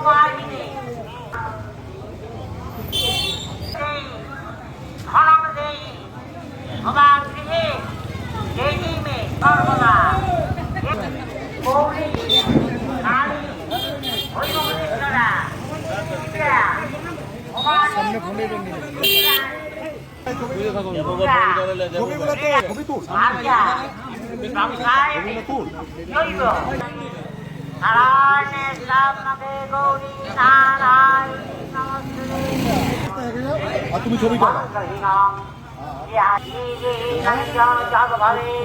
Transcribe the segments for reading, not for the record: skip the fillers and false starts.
वाहिनी धनम देई भगवान गृहे देवी में सर्वदा गौरी काली भैरवेश्वरा সামনে ফোনে তুমি ছবি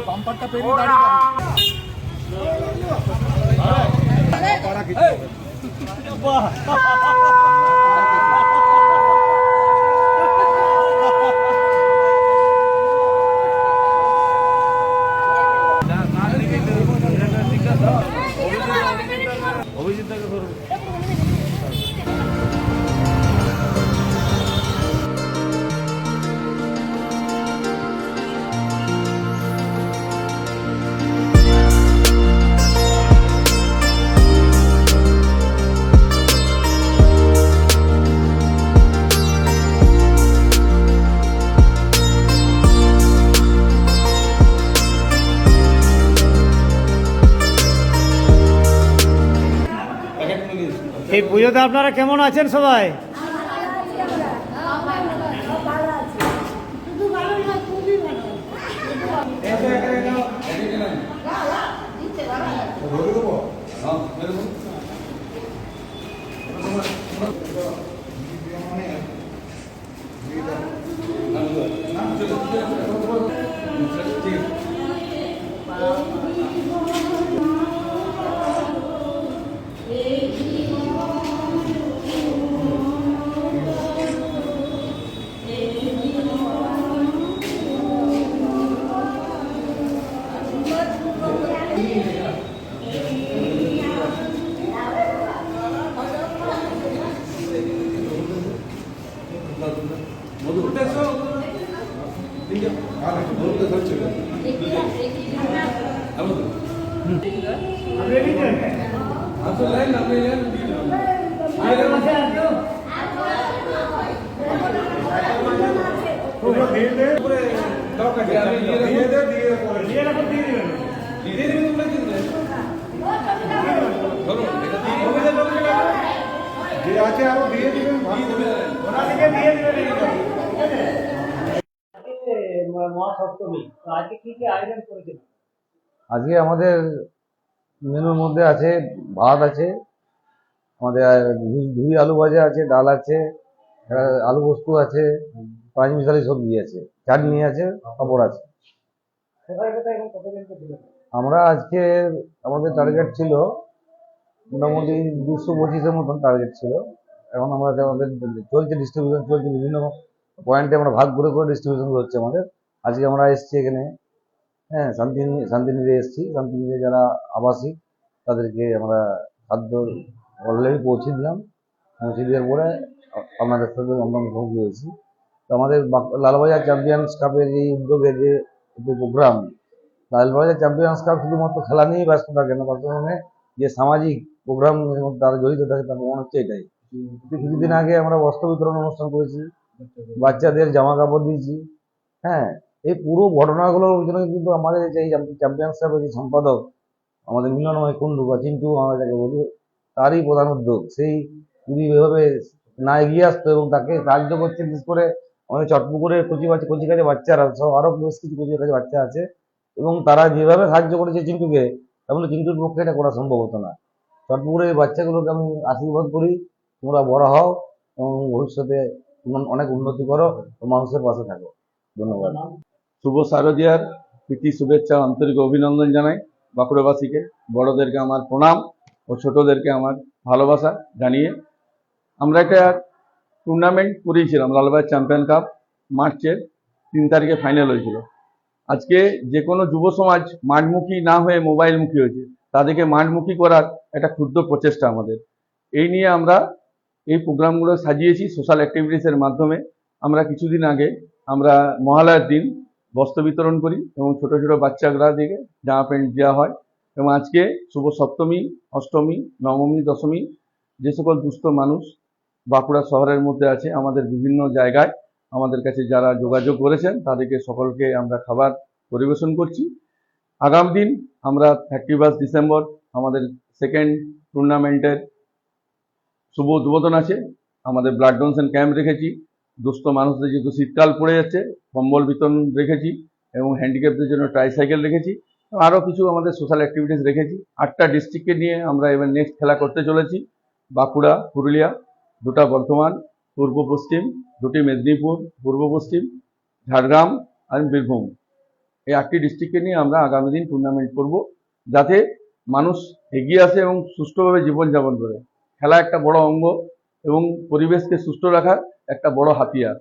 বাম্পারটা পেরিয়ে দাঁড়িয়ে এই পুজোতে আপনারা কেমন আছেন সবাই? আজকে আমাদের মেনুর মধ্যে আছে ভাত আছে, আমাদের ঝুরি আলু ভাজা আছে, ডাল আছে, আলু পোস্ত আছে, পাঁচ মিশালি সবজি আছে, চাটনি আছে, পাঁপড় আছে। আমরা আজকে আমাদের টার্গেট ছিল মোটামুটি 225-এর মতন টার্গেট ছিল। এখন আমাদের চলছে ডিস্ট্রিবিউশন, চলছে বিভিন্ন পয়েন্টে আমরা ভাগ করে করে ডিস্ট্রিবিউশন হচ্ছে আমাদের। আজকে আমরা এসেছি এখানে, হ্যাঁ, শান্তিনিরে এসেছি। শান্তিনিরে যারা আবাসিক তাদেরকে আমরা খাদ্য অলরেডি পৌঁছে দিলাম। পৌঁছে দেওয়ার পরে আপনাদের সাথে আমরা মুখোমুখি হয়েছি। তো আমাদের লালবাজার চ্যাম্পিয়ন্স কাপের এই উদ্যোগের যে প্রোগ্রাম, লালবাজার চ্যাম্পিয়ন্স কাপ শুধুমাত্র খেলা নিয়েই ব্যস্ত থাকে না, বর্তমানে যে সামাজিক প্রোগ্রাম তারা জড়িত থাকে তার প্রমাণ হচ্ছে এটাই। কিছুদিন আগে আমরা বস্ত্র বিতরণ অনুষ্ঠান করেছি, বাচ্চাদের জামা কাপড় দিয়েছি। হ্যাঁ, এই পুরো ঘটনাগুলোর পিছনে কিন্তু আমাদের এই চ্যাম্পিয়ন্স কাপের যে সম্পাদক আমাদের মিলনময় কুন্ডু বা চিন্টু আমরা যাকে বলি, তারই প্রধান উদ্যোগ। সেই যদি এভাবে না এগিয়ে আসতো এবং তাকে সাহায্য করছে, বিশেষ করে আমাদের চটপুকুরের কচিকাছে বাচ্চারা সব, আরো বেশ কিছু কচিকাছে বাচ্চা আছে, এবং তারা যেভাবে সাহায্য করেছে চিন্টুকে, তাহলে চিন্টুর পক্ষে এটা করা সম্ভব হতো না। চটপুকুরের বাচ্চাগুলোকে আমি আশীর্বাদ করি, তোমরা বড় হও এবং ভবিষ্যতে অনেক উন্নতি করো ও মানুষের পাশে থাকো। ধন্যবাদ। শুভ শারদীয়ার প্রীতি শুভেচ্ছা আন্তরিক অভিনন্দন জানাই বাঁকুড়াবাসীকে। বড়দেরকে আমার প্রণাম ও ছোটদেরকে আমার ভালোবাসা জানিয়ে আমরা একটা টুর্নামেন্ট করিয়েছিলাম, লালবাজার চ্যাম্পিয়ন কাপ। মার্চের 3 তারিখে ফাইনাল হয়েছিল। আজকে যে কোনো যুব সমাজ মাঠমুখী না হয়ে মোবাইলমুখী হয়েছে, তাদেরকে মাঠমুখী করার একটা ক্ষুদ্র প্রচেষ্টা আমাদের। এই নিয়ে আমরা এই প্রোগ্রামগুলো সাজিয়েছি সোশ্যাল অ্যাক্টিভিটিসের মাধ্যমে। আমরা কিছুদিন আগে আমরা মহালয়ার দিন বস্ত্র বিতরণ করি এবং ছোট ছোট বাচ্চাগুলা দিকে জামা প্যান্ট দেওয়া হয়। এবং আজকে শুভ সপ্তমী, অষ্টমী, নবমী, দশমী যে সকল দুস্থ মানুষ বাঁকুড়া শহরের মধ্যে আছে, আমাদের বিভিন্ন জায়গায় আমাদের কাছে যারা যোগাযোগ করেছেন তাদেরকে সকলকে আমরা খাবার পরিবেশন করছি। আগামী দিন আমরা 31 ডিসেম্বর আমাদের সেকেন্ড টুর্নামেন্টের শুভ উদ্বোধন আছে। আমাদের ব্লাড ডোনেশন ক্যাম্প রেখেছি, দুস্থ মানুষদের যেহেতু শীতকাল পড়ে যাচ্ছে কম্বল বিতরণ রেখেছি এবং হ্যান্ডিক্যাপদের জন্য ট্রাইসাইকেল রেখেছি, আরও কিছু আমাদের সোশ্যাল অ্যাক্টিভিটিস রেখেছি। 8টা ডিস্ট্রিক্টকে নিয়ে আমরা এবার নেক্সট খেলা করতে চলেছি। বাঁকুড়া, পুরুলিয়া, 2টা বর্ধমান, পূর্ব পশ্চিম, 2টি মেদিনীপুর, পূর্ব পশ্চিম, ঝাড়গ্রাম আর বীরভূম। এই 8টি ডিস্ট্রিক্টকে নিয়ে আমরা আগামী দিন টুর্নামেন্ট করব, যাতে মানুষ এগিয়ে আসে এবং সুষ্ঠুভাবে জীবনযাপন করে। খেলা একটা বড় অঙ্গ এবং পরিবেশকে সুস্থ রাখার একটা বড় হাতিয়ার।